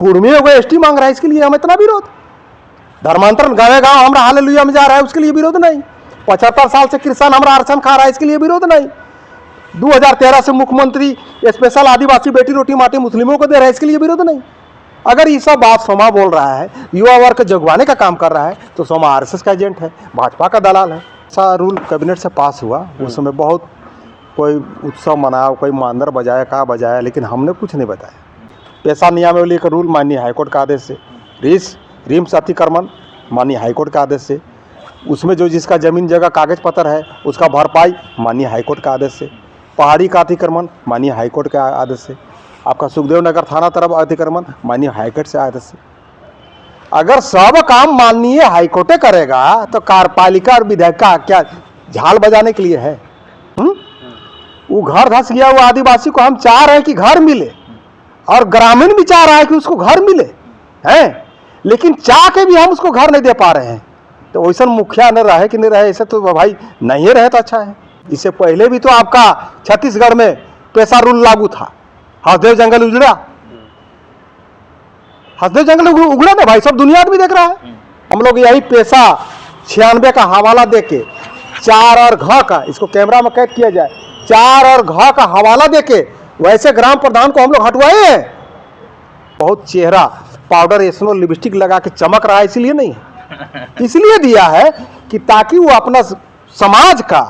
कुर्मी को एसटी मांग रहा है, इसके लिए हम इतना विरोध। धर्मांतरण गाँव गाँव हमारा हालेलुया में जा रहा है, उसके लिए विरोध नहीं। 75 साल से किसान हमारा आरक्षण खा रहा है, इसके लिए विरोध नहीं। 2013 से मुख्यमंत्री स्पेशल आदिवासी बेटी रोटी माटी मुस्लिमों को दे रहा है, इसके लिए विरोध नहीं। अगर ये सब बात सोमा बोल रहा है, युवा वर्ग को जगवाने का काम कर रहा है, तो सोमा आरएसएस का एजेंट है, भाजपा का दलाल है। ऐसा रूल कैबिनेट से पास हुआ, उस समय बहुत कोई उत्सव मनाया, कोई मांदर बजाया, का बजाया, लेकिन हमने कुछ नहीं बताया। पेशा नियमावली का रूल माननीय हाईकोर्ट का आदेश से, रिम्स अतिक्रमण माननीय हाईकोर्ट का आदेश से, उसमें जो जिसका जमीन जगह कागज पत्र है उसका भरपाई माननीय हाईकोर्ट का आदेश से, पहाड़ी का अतिक्रमण माननीय हाईकोर्ट के आदेश से, आपका सुखदेव नगर थाना तरफ अतिक्रमण माननीय हाईकोर्ट से आदेश से। अगर सब काम माननीय हाईकोर्ट करेगा तो कार्यपालिका और विधायक का क्या झाल बजाने के लिए है? वो घर धस गया, वो आदिवासी को हम चाह रहे हैं कि घर मिले, और ग्रामीण भी चाह रहा है कि उसको घर मिले हैं, लेकिन चाह के भी हम उसको घर नहीं दे पा रहे हैं। तो वैसा मुखिया न रहे कि नहीं रहे, ऐसे तो भाई नहीं रहे तो अच्छा है। इससे पहले भी तो आपका छत्तीसगढ़ में पेशा रूल लागू था। हसदेव जंगल उजड़ा, हसदेव जंगल उगड़ा ना भाई, सब दुनिया भी देख रहा है। हम लोग यही पेशा 96 का हवाला दे के 4 और घ का, इसको कैमरा में कैद किया जाए, 4 और घ का हवाला दे के वैसे ग्राम प्रधान को हम लोग हटवाए हैं। बहुत चेहरा पाउडर एस्नो लिपस्टिक लगा के चमक रहा है, इसलिए नहीं है, इसलिए दिया है कि ताकि वो अपना समाज का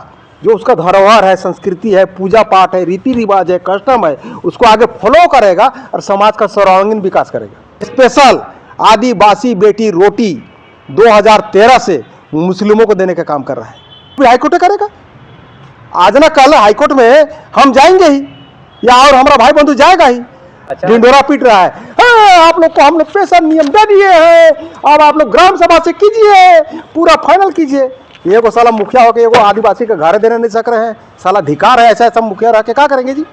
जो उसका धरोहर है, संस्कृति है, पूजा पाठ है, रीति रिवाज है, कस्टम है, उसको आगे फॉलो करेगा और समाज का सर्वांगीण विकास करेगा। स्पेशल आदिवासी बेटी रोटी 2013 से मुस्लिमों को देने का काम कर रहा है, हाईकोर्ट करेगा। आज ना कल हाईकोर्ट में हम जाएंगे ही, या और हमारा भाई बंधु जाएगा ही। अच्छा, ढिंडोरा पीट रहा है, आप लोग को हम लोग पेशा नियम दे दिए हैं, अब आप लोग ग्राम सभा से कीजिए, पूरा फाइनल कीजिए। ये को साला मुखिया होकर एगो आदिवासी का घर देने नहीं सक रहे हैं, साला धिकार है। ऐसा ऐसा मुखिया रह के क्या करेंगे जी?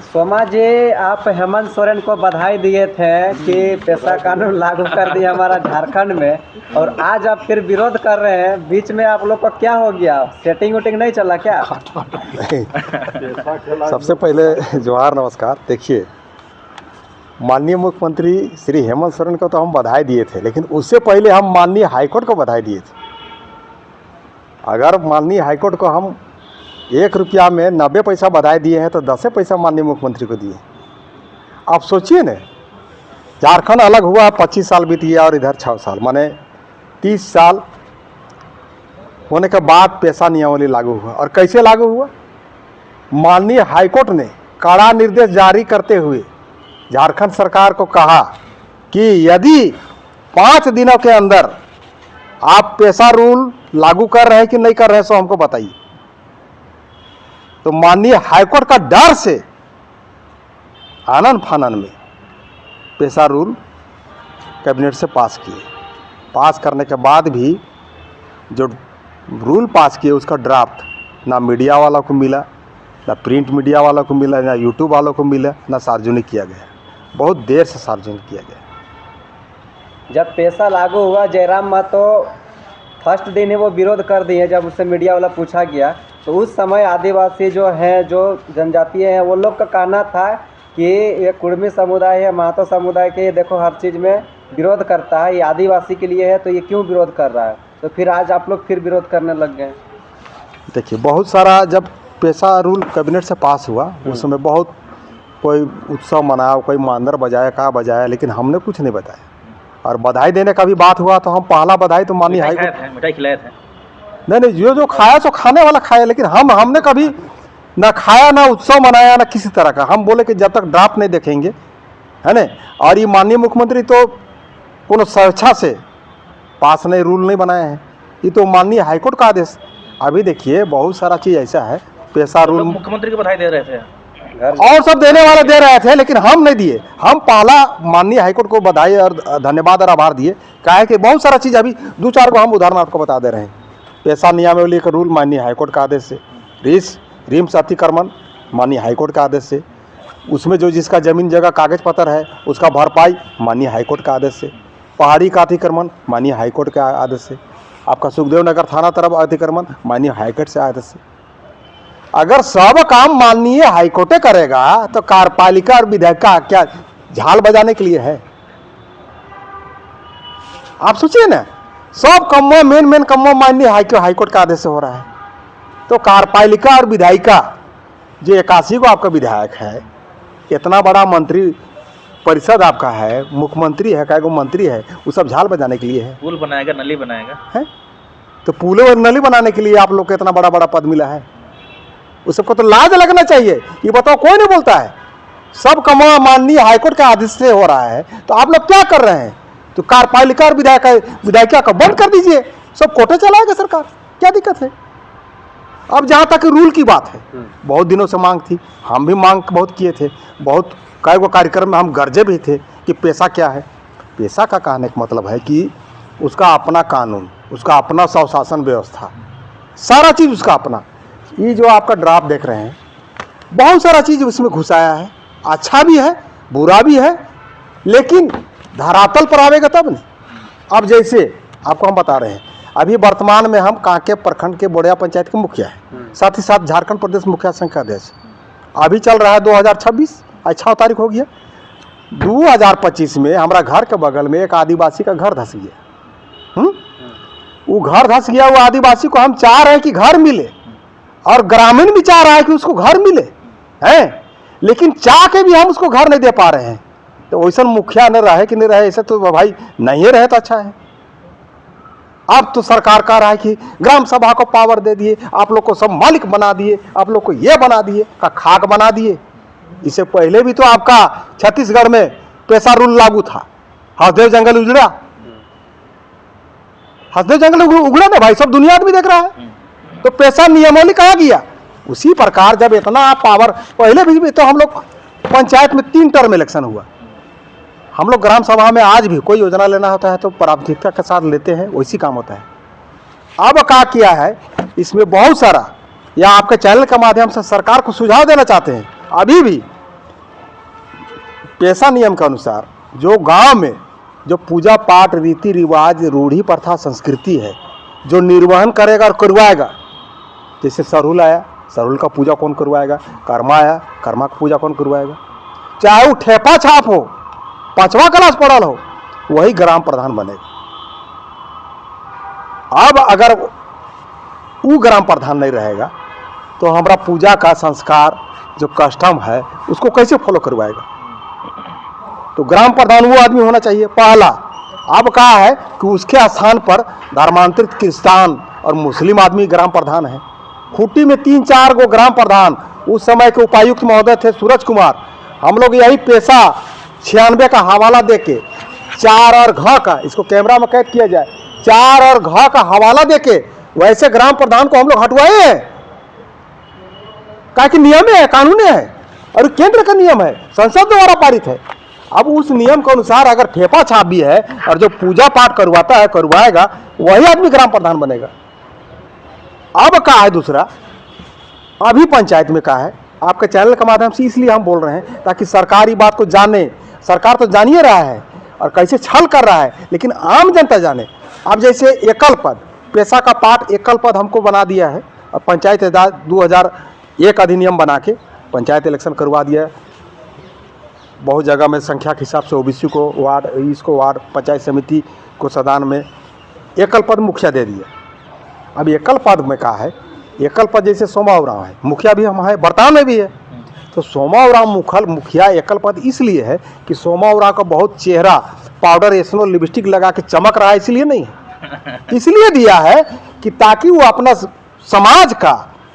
सोमा जी, आप हेमंत सोरेन को बधाई दिए थे कि पेशा कानून लागू कर दिया हमारा झारखंड में, और आज आप फिर विरोध कर रहे हैं। बीच में आप लोग को क्या हो गया? सेटिंग वेटिंग नहीं चला क्या? सबसे पहले जोहार नमस्कार। देखिए, माननीय मुख्यमंत्री श्री हेमंत सोरेन को तो हम बधाई दिए थे, लेकिन उससे पहले हम माननीय हाईकोर्ट को बधाई दिए थे। अगर माननीय हाईकोर्ट को हम 1 रुपया में 90 पैसा बधाई दिए हैं, तो 10 पैसा माननीय मुख्यमंत्री को दिए। आप सोचिए ना, झारखंड अलग हुआ 25 साल बीत गया और इधर 6 साल, माने 30 साल होने के बाद पेशा नियमावली लागू हुआ। और कैसे लागू हुआ? माननीय हाईकोर्ट ने कड़ा निर्देश जारी करते हुए झारखंड सरकार को कहा कि यदि 5 दिनों के अंदर आप पेशा रूल लागू कर रहे हैं कि नहीं कर रहे हैं, सो हमको बताइए। तो माननीय हाईकोर्ट का डर से आनन फानन में पेशा रूल कैबिनेट से पास किए। पास करने के बाद भी जो रूल पास किए उसका ड्राफ्ट ना मीडिया वालों को मिला, ना प्रिंट मीडिया वालों को मिला, ना यूट्यूब वालों को मिला, ना सार्वजनिक किया गया। बहुत देर से सार्वजनिक किया गया। जब पेशा लागू हुआ, जयराम महतो फर्स्ट दिन ही वो विरोध कर दिए। जब उससे मीडिया वाला पूछा गया तो उस समय आदिवासी जो है, जो जनजातीय हैं, वो लोग का कहना था कि ये कुर्मी समुदाय है, महतो समुदाय के, ये देखो हर चीज़ में विरोध करता है, ये आदिवासी के लिए है, तो ये क्यों विरोध कर रहा है? तो फिर आज आप लोग फिर विरोध करने लग गए। देखिए, बहुत सारा जब पेशा रूल कैबिनेट से पास हुआ, उस समय बहुत कोई उत्सव मनाया, कोई मांदर बजाया, का बजाया, लेकिन हमने कुछ नहीं बताया। और बधाई देने का भी बात हुआ तो हम पहला बधाई तो माननीय हाईकोर्ट, मिठाई खिलाए थे। नहीं, जो खाया सो खाने वाला खाया, लेकिन हमने कभी ना खाया, ना उत्सव मनाया, ना किसी तरह का। हम बोले कि जब तक ड्राफ्ट नहीं देखेंगे, है ना। और ये माननीय मुख्यमंत्री तो कोनो स्वेच्छा से पास नहीं, रूल नहीं बनाए हैं, ये तो माननीय हाईकोर्ट का आदेश। अभी देखिए, बहुत सारा चीज़ ऐसा है, पेशा रूल मुख्यमंत्री को बधाई दे रहे थे और सब देने वाले दे रहे थे, लेकिन हम नहीं दिए। हम पहला माननीय हाईकोर्ट को बधाई और धन्यवाद और आभार दिए। क्या है कि बहुत सारा चीज़ अभी 2-4 को हम उदाहरण आपको बता दे रहे हैं। पेशा नियमावली का रूल माननीय हाईकोर्ट का आदेश से, रिम्स अतिक्रमण माननीय हाईकोर्ट का आदेश से, उसमें जो जिसका जमीन जगह कागज पत्र है उसका भरपाई माननीय हाईकोर्ट का आदेश से, पहाड़ी का अतिक्रमण माननीय हाईकोर्ट के आदेश से, आपका सुखदेव नगर थाना तरफ अतिक्रमण माननीय हाईकोर्ट से आदेश से। अगर सब काम माननीय हाईकोर्ट करेगा तो कार्यपालिका और विधायक का क्या झाल बजाने के लिए है? आप सोचिए ना, सब कम्मों मेन कम्मों माननीय हाईकोर्ट का आदेश से हो रहा है। तो कार्यपालिका और विधायिका जो 81 को आपका विधायक है, इतना बड़ा मंत्री परिषद आपका है, मुख्यमंत्री है, कई मंत्री है, वो सब झाल बजाने के लिए है। पुल बनाएगा, नली बनाएगा है? तो पुलों और नली बनाने के लिए आप लोग को इतना बड़ा बड़ा पद मिला है, उस सबको तो लाज लगना चाहिए। ये बताओ, कोई नहीं बोलता है, सब कमा माननीय हाईकोर्ट के आदेश से हो रहा है, तो आप लोग क्या कर रहे हैं? तो कार्यपालिका और विधायिका का बंद कर दीजिए, सब कोटे चलाएगा सरकार, क्या दिक्कत है? अब जहाँ तक रूल की बात है, बहुत दिनों से मांग थी, हम भी मांग बहुत किए थे, बहुत कई गो कार्यक्रम में हम गरजे भी थे कि पेशा क्या है। पेशा का कहने का मतलब है कि उसका अपना कानून, उसका अपना स्वशासन व्यवस्था, सारा चीज़ उसका अपना। ये जो आपका ड्राफ्ट देख रहे हैं, बहुत सारा चीज़ उसमें घुसाया है, अच्छा भी है, बुरा भी है, लेकिन धरातल पर आवेगा तब नहीं। अब जैसे आपको हम बता रहे हैं, अभी वर्तमान में हम कांके प्रखंड के बोड़िया पंचायत के मुखिया हैं, साथ ही साथ झारखंड प्रदेश मुखिया संघ का अध्यक्ष। अभी चल रहा है 2026, 6 तारीख हो गया। 2025 में हमारा घर के बगल में एक आदिवासी का घर धंस गया। वो घर धंस गया, वो आदिवासी को हम चाह रहे हैं कि घर मिले, और ग्रामीण भी चाह रहा है कि उसको घर मिले हैं, लेकिन चाह के भी हम उसको घर नहीं दे पा रहे हैं। तो वैसा मुखिया न रहे कि नहीं रहे, ऐसे तो भाई नहीं रहे तो अच्छा है। अब तो सरकार कह रहा है कि ग्राम सभा को पावर दे दिए, आप लोग को सब मालिक बना दिए, आप लोग को ये बना दिए, का खाक बना दिए। इससे पहले भी तो आपका छत्तीसगढ़ में पेशा रूल लागू था, हसदेव जंगल उजड़ा, हसदेव जंगल उगड़ा ना भाई, सब दुनिया भी देख रहा है। तो पेशा नियमावली कहाँ गया? उसी प्रकार जब इतना पावर, पहले भी तो हम लोग पंचायत में 3 टर्म इलेक्शन हुआ, हम लोग ग्राम सभा में आज भी कोई योजना लेना होता है तो प्राथमिकता के साथ लेते हैं, वैसी काम होता है। अब क्या किया है इसमें बहुत सारा, या आपके चैनल के माध्यम से सरकार को सुझाव देना चाहते हैं, अभी भी पेशा नियम के अनुसार जो गांव में जो पूजा पाठ रीति रिवाज रूढ़ी प्रथा संस्कृति है, जो निर्वहन करेगा और करवाएगा, जैसे सरहुल आया, सरहुल का पूजा कौन करवाएगा? कर्मा आया, कर्मा का पूजा कौन करवाएगा? चाहे वो ठेपा छाप हो, 5वां क्लास पढ़ल हो, वही ग्राम प्रधान बनेगा। अब अगर वो ग्राम प्रधान नहीं रहेगा तो हमारा पूजा का संस्कार जो कस्टम है उसको कैसे फॉलो करवाएगा? तो ग्राम प्रधान वो आदमी होना चाहिए पहला। अब कहा है कि उसके स्थान पर धर्मांतरित क्रिस्तान और मुस्लिम आदमी ग्राम प्रधान है। खूंटी में 3-4 गो ग्राम प्रधान उस समय के उपायुक्त महोदय थे सूरज कुमार। हम लोग यही पेशा 96 का हवाला देके 4 और घ का, इसको कैमरा में कैद किया जाए, 4 और घ का हवाला देके वैसे ग्राम प्रधान को हम लोग हटवाए हैं। क्या कि नियम है, कानून है, और केंद्र का नियम है, संसद द्वारा पारित है। अब उस नियम के अनुसार अगर ठेपा छाप भी है और जो पूजा पाठ करवाता है करवाएगा, वही आदमी ग्राम प्रधान बनेगा। अब कहा है दूसरा, अभी पंचायत में कहा है, आपके चैनल के माध्यम से इसलिए हम बोल रहे हैं ताकि सरकार ये बात को जाने। सरकार तो जान ही रहा है और कैसे छल कर रहा है, लेकिन आम जनता जाने। अब जैसे एकल पद, पेशा का पाठ एकल पद हमको बना दिया है, और पंचायत 2001 अधिनियम बना के पंचायत इलेक्शन करवा दिया है। बहुत जगह में संख्या के हिसाब से ओबीसी को वार्ड, इसको वार्ड, पंचायत समिति को सदान में एकल पद मुखिया दे दिया। अब एकल पद में कहा है, एकल पद जैसे सोमा उरांव है, मुखिया भी हम है, बर्तान में भी है। तो सोमा उरांव मुखिया एकल पद इसलिए है कि सोमा उरांव का बहुत चेहरा पाउडर एस्नो लिपस्टिक लगा के चमक रहा है, इसलिए नहीं है। इसलिए दिया है कि ताकि वो अपना समाज का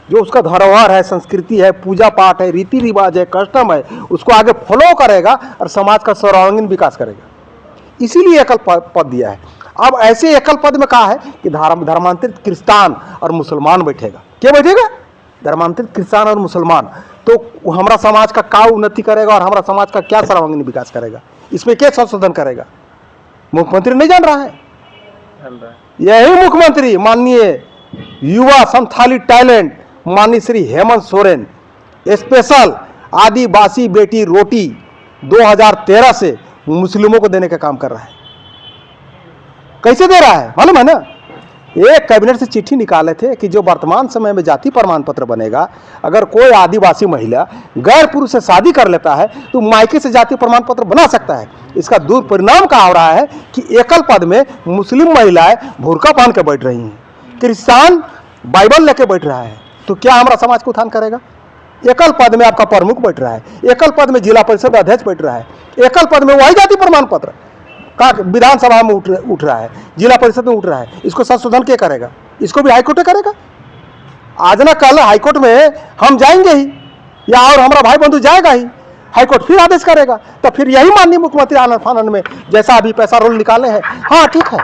जो उसका धरोहर है, संस्कृति है, पूजा पाठ है, रीति रिवाज है, कस्टम है, उसको आगे फॉलो करेगा और समाज का सर्वांगीण विकास करेगा। इसीलिए एकल पद दिया है। अब ऐसे एकल पद में कहा है कि धर्मांतरित क्रिस्तान और मुसलमान बैठेगा। क्या बैठेगा? धर्मांतरित क्रिस्तान और मुसलमान। तो हमारा समाज का क्या उन्नति करेगा और हमारा समाज का क्या सर्वांगीण विकास करेगा? इसमें क्या संशोधन करेगा? मुख्यमंत्री नहीं जान रहा है। यही मुख्यमंत्री माननीय युवा संथाली टैलेंट माननीय श्री हेमंत सोरेन स्पेशल आदिवासी बेटी रोटी 2013 से मुस्लिमों को देने का काम कर रहा है। कैसे दे रहा है मालूम है ना? एक कैबिनेट से चिट्ठी निकाले थे कि जो वर्तमान समय में जाति प्रमाण पत्र बनेगा, अगर कोई आदिवासी महिला गैर पुरुष से शादी कर लेता है तो मायके से जाति प्रमाण पत्र बना सकता है। इसका दुष्परिणाम क्या हो रहा है कि एकल पद में मुस्लिम महिलाएं बुर्का पहन के बैठ रही हैं, क्रिश्चियन बाइबल लेके बैठ रहा है, तो क्या हमारा समाज को उत्थान करेगा? एकल पद में आपका प्रमुख बैठ रहा है, एकल पद में जिला परिषद अध्यक्ष बैठ रहा है, एकल पद में वही जाति प्रमाण पत्र का विधानसभा में उठ रहा है, जिला परिषद में उठ रहा है। इसको संशोधन क्या करेगा? इसको भी हाईकोर्ट करेगा। आज ना कल हाईकोर्ट में हम जाएंगे ही, या और हमारा भाई बंधु जाएगा ही, हाईकोर्ट फिर आदेश करेगा। तो फिर यही माननीय मुख्यमंत्री आनंद फानन में जैसा अभी पैसा रोल निकाले हैं, हाँ ठीक है,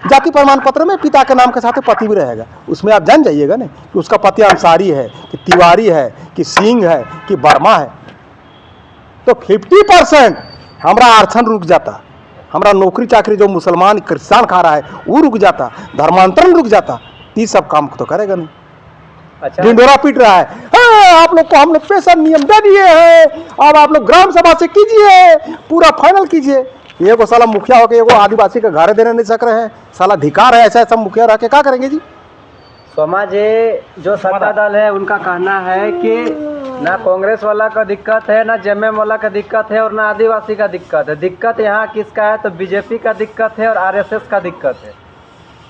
जाति प्रमाण पत्र में पिता के नाम के साथ पति भी रहेगा, उसमें आप जान जाइएगा ना कि उसका पति अंसारी है कि तिवारी है कि सिंह है कि वर्मा है। तो 50% हमारा आरक्षण रुक जाता, हमारा नौकरी चाकरी जो मुसलमान क्रिश्चियन खा रहा है वो रुक जाता, धर्मांतरण रुक जाता। ये सब काम तो करेगा नहीं। अच्छा, ढिंढोरा पीट रहा है, हाँ आप लोग को हमने पेशा नियम दे दिए हैं, अब आप लोग ग्राम सभा से कीजिए, पूरा फाइनल कीजिए। ये को साला मुखिया होकर एगो आदिवासी का घर देने नहीं सक रहे हैं, साला धिकार है। ऐसा ऐसा मुखिया रह के क्या करेंगे जी? सोमा जी, जो सत्ता दल है उनका कहना है कि ना कांग्रेस वाला का दिक्कत है, ना जेएमएम वाला का दिक्कत है, और ना आदिवासी का दिक्कत है। दिक्कत यहाँ किसका है? तो बीजेपी का दिक्कत है और आरएसएस का दिक्कत है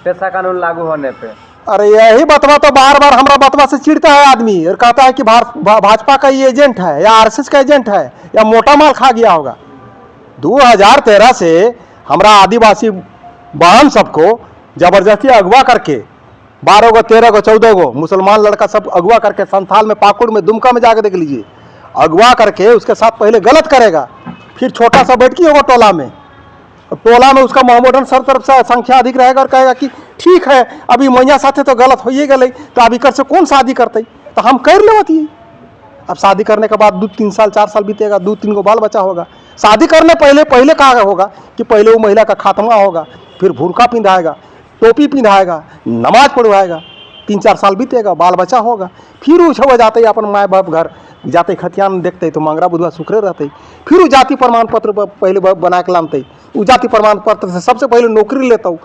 पेशा कानून लागू होने पे। अरे यही बतवा तो बार बार हमारा बतवा से चिढ़ता है आदमी और कहता है कि भाजपा का ये एजेंट है या आरएसएस का एजेंट है या मोटा माल खा गया होगा। 2013 से हमारा आदिवासी बहन सबको जबरदस्ती अगवा करके 12 गो 13 गो 14 गो मुसलमान लड़का सब अगवा करके संथाल में, पाकुड़ में, दुमका में जाकर देख लीजिए, अगवा करके उसके साथ पहले गलत करेगा, फिर छोटा सा बैठकी होगा टोला में, टोला में उसका मोहम्मदन सर तरफ से संख्या अधिक रहेगा और कहेगा कि ठीक है अभी मैया साथे तो गलत हो ही गई, तो अभी कर से कौन शादी करते, तो हम कर लेवती। अब शादी करने के बाद 2-3 साल 4 साल बीतेगा, 2-3 गो बाल बच्चा होगा। शादी करने पहले कहा होगा कि पहले वो महिला का खात्मा होगा, फिर भुरका पिंधाएगा, टोपी पिंधाएगा, नमाज पढ़वाएगा, 3-4 साल बीतेगा, बाल बच्चा होगा, फिर वो छुआ जाते अपन माए बाप घर जाते, खतियान देखते तो मंगरा बुधवा सुखरे रहते, फिर वो जाति प्रमाण पत्र पहले बना के लानते, वो जाति प्रमाण पत्र से सबसे पहले नौकरी लेता हूँ,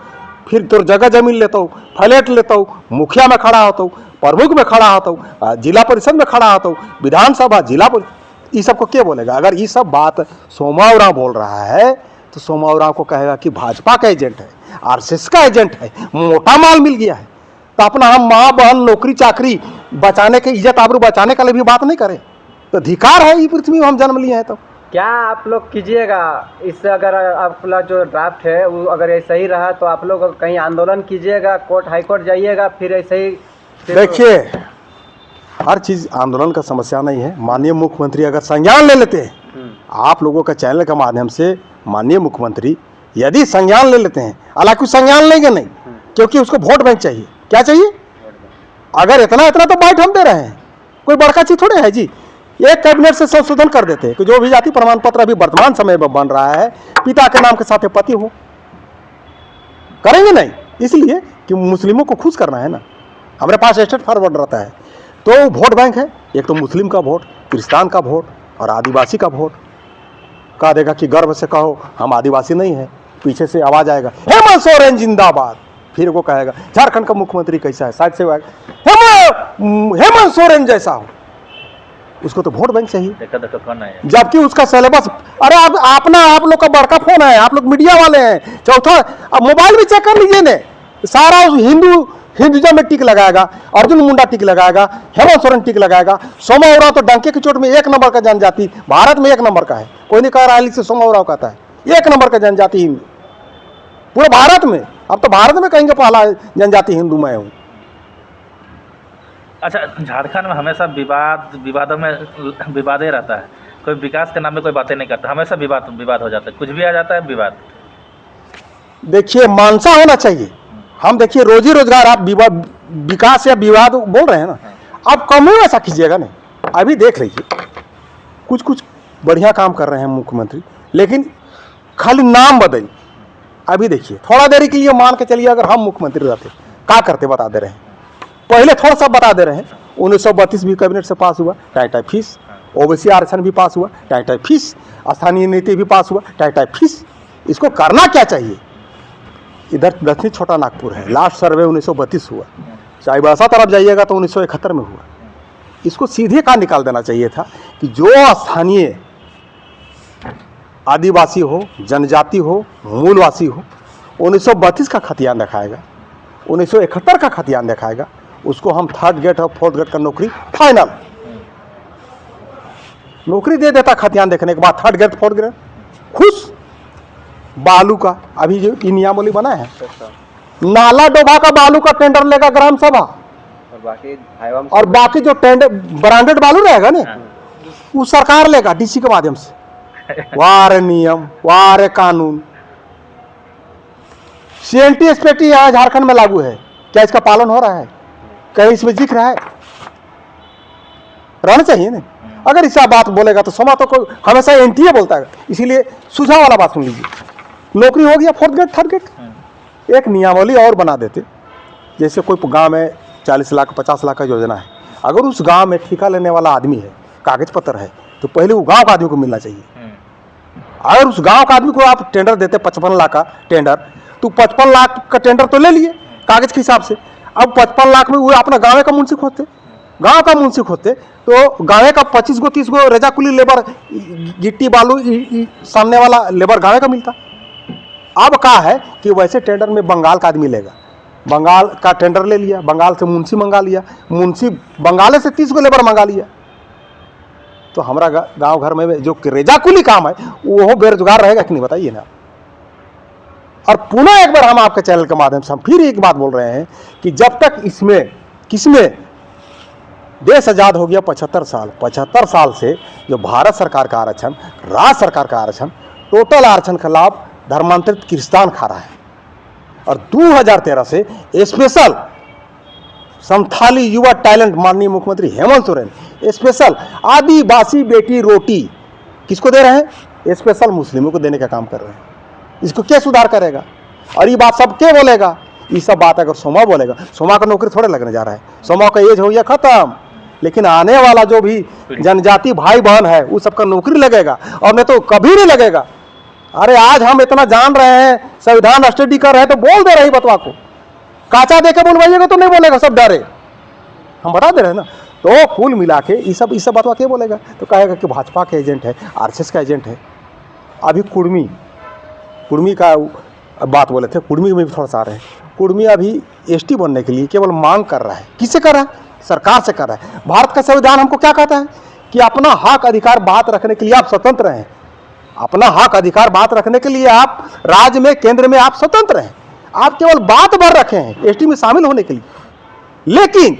फिर तोर जगह जमीन लेता हूँ, फ्लैट लेता हूँ, मुखिया में खड़ा होता हूँ, प्रमुख में खड़ा होता हूँ, जिला परिषद में खड़ा होता हूँ, विधानसभा जिला परिषद, ये सबको क्या बोलेगा? अगर ये सब बात सोमा उरांव बोल रहा है तो सोमा उरांव को कहेगा कि भाजपा का एजेंट है, आरएसएस का एजेंट है, मोटा माल मिल गया है। तो अपना हम माँ बहन नौकरी चाकरी बचाने के, इज्जत आबरू बचाने के लिए भी बात नहीं करें तो धिकार है। ये पृथ्वी में हम जन्म लिए हैं। तो क्या आप लोग कीजिएगा इससे? अगर आपका जो ड्राफ्ट है वो अगर ऐसा ही रहा तो आप लोग कहीं आंदोलन कीजिएगा, कोर्ट हाईकोर्ट जाइएगा, फिर ऐसे ही? देखिए, हर चीज़ आंदोलन का समस्या नहीं है। माननीय मुख्यमंत्री अगर संज्ञान ले लेते हैं, आप लोगों का चैनल के माध्यम से माननीय मुख्यमंत्री यदि संज्ञान ले लेते हैं, हालांकि संज्ञान लेंगे नहीं क्योंकि उसको वोट बैंक चाहिए। क्या चाहिए? अगर इतना तो बाइट हम दे रहे हैं, कोई बड़का चीज थोड़े है जी। एक कैबिनेट से संशोधन कर देते हैं कि जो भी जाति प्रमाण पत्र अभी वर्तमान समय में बन रहा है पिता के नाम के साथ पति हो, करेंगे नहीं, इसलिए कि मुस्लिमों को खुश करना है ना। हमारे पास स्टेट फॉरवर्ड रहता है तो वोट बैंक है, एक तो मुस्लिम का वोट, क्रिश्चियन का वोट और आदिवासी का वोट। कह देगा कि गर्व से कहो हम आदिवासी नहीं है, पीछे से आवाज आएगा हेमंत सोरेन जिंदाबाद, फिर वो कहेगा झारखंड का मुख्यमंत्री कैसा है, साइड से हेमंत सोरेन जैसा हो। उसको तो वोट बैंक चाहिए, जबकि उसका सिलेबस, अरे अपना आप लोग का बड़का फोन है, आप लोग मीडिया वाले हैं। चौथा, अब मोबाइल भी चेक कर लीजिए ने, सारा हिंदुइज्म में टिक लगाएगा, अर्जुन मुंडा टिक लगाएगा, हेमंत सोरेन टिक लगाएगा, सोमा उरांव तो डंके की चोट में 1 नंबर का जनजाति, भारत में 1 नंबर का है। कोई नहीं कह रहा है से सोमा उरांव कहता है 1 नंबर का जनजाति हिंदू पूरे भारत में। अब तो भारत में कहेंगे पहला जनजाति हिंदू मैं हूँ। अच्छा, झारखंड में हमेशा विवादों में विवादे रहता है, कोई विकास के नाम में कोई बातें नहीं करता, हमेशा विवाद हो जाता है, कुछ भी आ जाता है विवाद। देखिए, मानसा होना चाहिए। हम देखिए रोजी रोजगार, आप विकास या विवाद बोल रहे हैं ना, आप कम ही ऐसा कीजिएगा नहीं। अभी देख लीजिए कुछ बढ़िया काम कर रहे हैं मुख्यमंत्री, लेकिन खाली नाम बदल। अभी देखिए थोड़ा देरी के लिए मान के चलिए अगर हम मुख्यमंत्री रहते क्या करते बता दे रहे हैं। पहले थोड़ा सा बता दे रहे हैं, 1932 भी कैबिनेट से पास हुआ, टाई फीस, ओबीसी आरक्षण भी पास हुआ, टाई फीस, स्थानीय नीति भी पास हुआ, टाई फीस। इसको करना क्या चाहिए? इधर दक्षिण छोटा नागपुर है, लास्ट सर्वे 1932 हुआ। चाईबासा तरफ जाइएगा तो 1971 में हुआ। इसको सीधे कहाँ निकाल देना चाहिए था कि जो स्थानीय आदिवासी हो, जनजाति हो, मूलवासी हो, 1932 का खतियान दिखाएगा, 1971 का खतियान दिखाएगा, उसको हम 3rd ग्रेड और 4th ग्रेड का नौकरी फाइनल नौकरी दे देता। खतियान देखने के बाद 3rd ग्रेड 4th ग्रेड खुश। बालू का अभी जो नियामोली बना है, नाला डोभा का बालू का टेंडर लेगा ग्राम सभा, और बाकी जो टेंडर ब्रांडेड बालू रहेगा ना वो सरकार लेगा डीसी के माध्यम से। वारे नियम, वारे कानून। सीएनटी एसपीटी यहाँ झारखंड में लागू है, क्या इसका पालन हो रहा है? कहीं इसमें जिक्र है? रहना चाहिए ना। अगर इसका बात बोलेगा तो सोमा तो कोई हमेशा एनटीए बोलता है, इसीलिए सुझाव वाला बात सुन लीजिए। नौकरी हो गया 4th ग्रेड 3rd ग्रेड, एक नियमावली और बना देते। जैसे कोई गांव में 40 लाख 50 लाख का योजना है, अगर उस गांव में ठेका लेने वाला आदमी है, कागज पत्र है, तो पहले वो गांव का आदमी को मिलना चाहिए। अगर उस गांव का आदमी को आप टेंडर देते 55 लाख का टेंडर, तो 55 लाख का टेंडर तो ले लिए कागज के हिसाब से। अब 55 लाख में वो अपना गाँव का मुंसिफ होते, गांव का मुंसिफ होते, तो गाँव का 25 गो 30 गो रेजाकुली लेबर, गिट्टी बालू सामने वाला लेबर गाँव का मिलता। अब कहा है कि वैसे टेंडर में बंगाल का आदमी लेगा, बंगाल का टेंडर ले लिया, बंगाल से मुंशी मंगा लिया, मुंशी बंगाल से 30 गो लेबर मंगा लिया, तो हमारा गांव घर में जो रेजाकुली काम है वो बेरोजगार रहेगा कि नहीं, बताइए ना। और पुनः एक बार हम आपके चैनल के माध्यम से हम फिर एक बात बोल रहे हैं कि जब तक इसमें किसमें देश आजाद हो गया 75 साल से जो भारत सरकार का आरक्षण, राज्य सरकार का आरक्षण, टोटल आरक्षण का लाभ धर्मांतरित किर्गिस्तान खा रहा है। और 2013 से स्पेशल संथाली युवा टैलेंट माननीय मुख्यमंत्री हेमंत सोरेन स्पेशल आदिवासी बेटी रोटी किसको दे रहे हैं? स्पेशल मुस्लिमों को देने का काम कर रहे हैं। इसको क्या सुधार करेगा? और ये बात सब क्या बोलेगा? ये सब बात अगर सोमा बोलेगा, सोमा का नौकरी थोड़े लगने जा रहा है, सोमा का एज हो गया खत्म, लेकिन आने वाला जो भी जनजाति भाई बहन है वो सबका नौकरी लगेगा, और नहीं तो कभी नहीं लगेगा। अरे आज हम इतना जान रहे हैं, संविधान स्टडी कर रहे हैं, तो बोल दे रही बतवा को, काचा देके बोलवाइएगा तो नहीं बोलेगा, सब डरे, हम बता दे रहे हैं ना। तो कुल मिला के ये सब बतवा के बोलेगा, तो कहेगा कि भाजपा के एजेंट है, आरएसएस का एजेंट है। अभी कुर्मी का बात बोले थे, कुर्मी में भी थोड़ा सा आ रहे हैं। कुर्मी अभी एसटी बनने के लिए केवल मांग कर रहा है। किससे कर रहा है? सरकार से कर रहा है। भारत का संविधान हमको क्या कहता है कि अपना हक अधिकार बात रखने के लिए आप स्वतंत्र हैं, अपना हक अधिकार बात रखने के लिए आप राज्य में, केंद्र में आप स्वतंत्र हैं, आप केवल बात भर रखे हैं एसटी में शामिल होने के लिए। लेकिन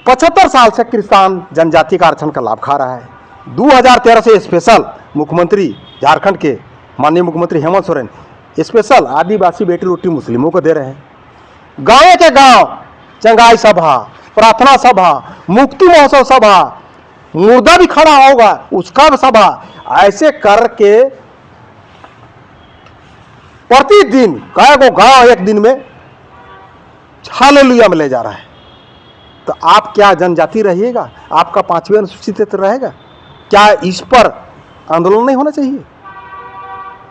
75 साल से किसान जनजाति का आरक्षण का लाभ खा रहा है। 2013 से स्पेशल मुख्यमंत्री झारखंड के माननीय मुख्यमंत्री हेमंत सोरेन स्पेशल आदिवासी बेटी रोटी मुस्लिमों को दे रहे हैं। गाँव के गांव चंगाई सभा, प्रार्थना सभा, मुक्ति महोत्सव सभा, मुर्दा भी खड़ा होगा उसका सभा, ऐसे करके प्रतिदिन कई गो गांव एक दिन में हालेलुया में ले जा रहा है। तो आप क्या जनजाति रहिएगा? आपका 5वें अनुसूचित रहेगा क्या? इस पर आंदोलन नहीं होना चाहिए?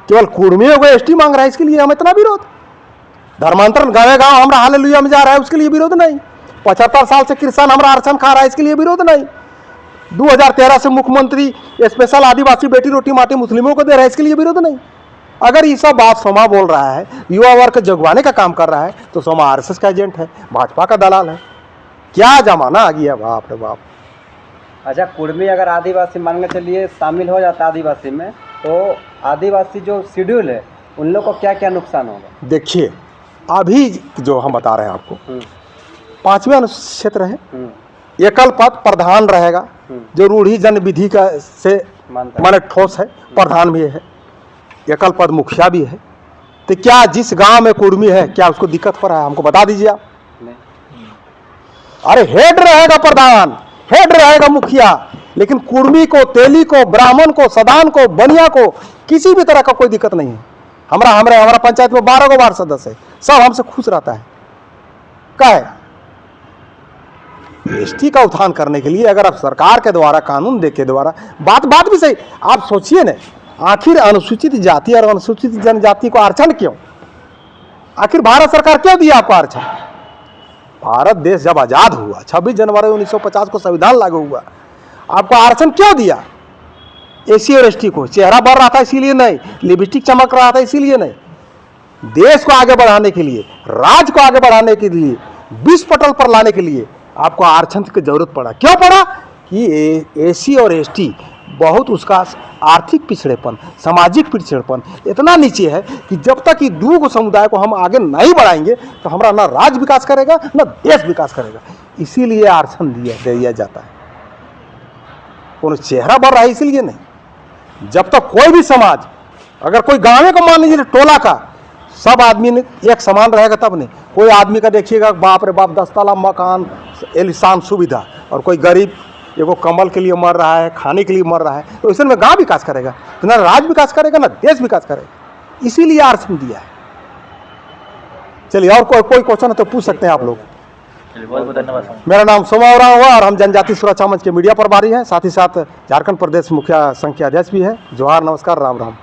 केवल कुर्मियों को एसटी मांग रहा है, इसके लिए हम इतना विरोध। धर्मांतरण गाँव हमारा हालेलुया में जा रहा है, उसके लिए विरोध नहीं। 75 साल से किसान हमारा आरक्षण खा रहा है, इसके लिए विरोध नहीं। 2013 से मुख्यमंत्री स्पेशल आदिवासी बेटी रोटी माटी मुस्लिमों को दे रहा है, इसके लिए विरोध नहीं। अगर ये सब बात सोमा बोल रहा है, युवा वर्ग जगवाने का काम कर रहा है, तो सोमा आरएसएस का एजेंट है, भाजपा का दलाल है। क्या जमाना आ गया, बाप रे बाप। अच्छा, कुर्मी अगर आदिवासी मान के चलिए शामिल हो जाता आदिवासी में, तो आदिवासी जो शेड्यूल है उन लोग को क्या क्या नुकसान होगा? देखिए, अभी जो हम बता रहे हैं आपको, 5वें अनुसूचित क्षेत्र है, एकल पद प्रधान रहेगा, जो रूढ़ी जन विधि का से माने ठोस है, प्रधान भी है, एकल पद मुखिया भी है। तो क्या जिस गांव में कुर्मी है, क्या उसको दिक्कत हो रहा है? हमको बता दीजिए आप। अरे हेड रहेगा प्रधान, हेड रहेगा मुखिया, लेकिन कुर्मी को, तेली को, ब्राह्मण को, सदान को, बनिया को किसी भी तरह का कोई दिक्कत नहीं है। हमारा पंचायत में 12 गो वार्ड सदस्य है, सब हमसे खुश रहता है। क्या है? एसटी का उत्थान करने के लिए अगर आप सरकार के द्वारा, कानून दे के द्वारा, बात भी सही, आप सोचिए ना, आखिर अनुसूचित जाति और अनुसूचित जनजाति को आरक्षण क्यों? आखिर भारत सरकार क्यों दिया आपको आरक्षण? भारत देश जब आज़ाद हुआ, 26 जनवरी 1950 को संविधान लागू हुआ, आपको आरक्षण क्यों दिया? एससी और एसटी को चेहरा बढ़ रहा था इसीलिए नहीं, लिपस्टिक चमक रहा था इसीलिए नहीं, देश को आगे बढ़ाने के लिए, राज्य को आगे बढ़ाने के लिए, विश्व पटल पर लाने के लिए आपको आरक्षण की जरूरत पड़ा। क्यों पड़ा? कि एससी और एसटी बहुत उसका आर्थिक पिछड़ेपन, सामाजिक पिछड़ेपन इतना नीचे है कि जब तक ये दो समुदाय को हम आगे नहीं बढ़ाएंगे तो हमारा ना राज्य विकास करेगा ना देश विकास करेगा। इसीलिए आरक्षण दिया जाता है। कोनो चेहरा बढ़ रहा है इसीलिए नहीं। जब तक कोई भी समाज, अगर कोई गाँव का मान लीजिए टोला का सब आदमी ने एक समान रहेगा तब नहीं। कोई आदमी का देखिएगा बाप रे बाप 10 ताला मकान, एलिशान सुविधा, और कोई गरीब एगो कमल के लिए मर रहा है, खाने के लिए मर रहा है, तो इसमें में गाँव विकास करेगा तो ना राज्य विकास करेगा ना देश विकास करेगा। इसीलिए आरक्षण दिया है। चलिए और कोई क्वेश्चन है तो पूछ सकते हैं आप लोग। बहुत बहुत धन्यवाद। मेरा नाम सोमा उरांव हुआ और हम जनजाति सुरक्षा मंच के मीडिया प्रभारी हैं, साथ ही साथ झारखंड प्रदेश मुखिया संघ के अध्यक्ष भी हैं। जोहार, नमस्कार, राम राम।